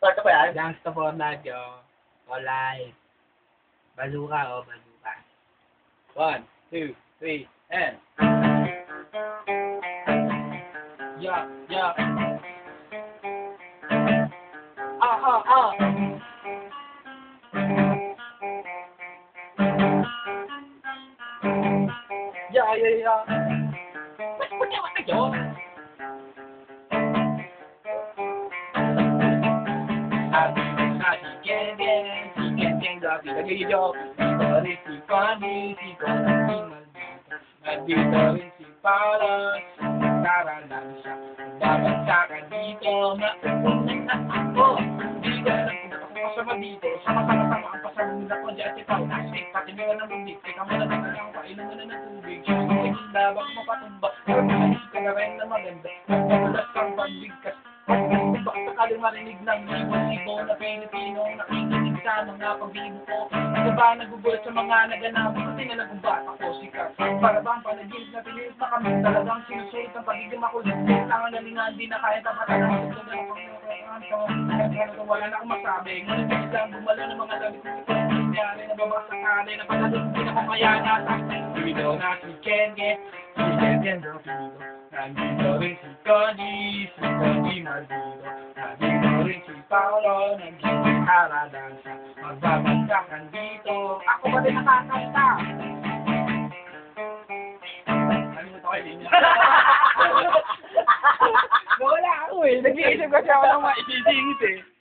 Start ka ba yan? Gangsta for radio. Alright. Bazuka, oh, bazuka. 1, 2, 3, and... Yeah, yeah. Ah. Yeah. Nandito rin si Paula, naralan siya, babagsakan dito, mauunan na ako. Di ko alam kung ako kasama dito, sama-sama ang pasalunod ako dyan, si Paula, safe, patiningan ng bubik, teka mo na lang, pailan mo na ng tubig, siyang labang mapatumba, hindi ka na rin na maganda, nagpagulat kang pagbigkas, baka sakaling marinig ng libo-libo na Pilipino, nakikinig sa mga pag-ibo ko, ito ba nagugulat sa mga naganap, kasi nga kung bata ko sikat, para bang panaginip na pinilit na kami, talagang sinusulit ang pagiging makulit, kailangan nalingan, di na kaya tapatan ang sugod na pang wala na akong masabi, ngunit biglang bumalo ng mga labit ng ito, nangyari na babasa kali, na panalit, hindi na kong kaya nasa, dito na si Kenge, si Kenge, nandito rin si Connie, si Connie Maldito, nandito rin si Paolo, nandito haradan siya, magbabagsakan dito, ako ba din nakakanta? Nalimutan ko yung linya. Wala ako eh, nag-iisip kasi ako ng maisisingit eh.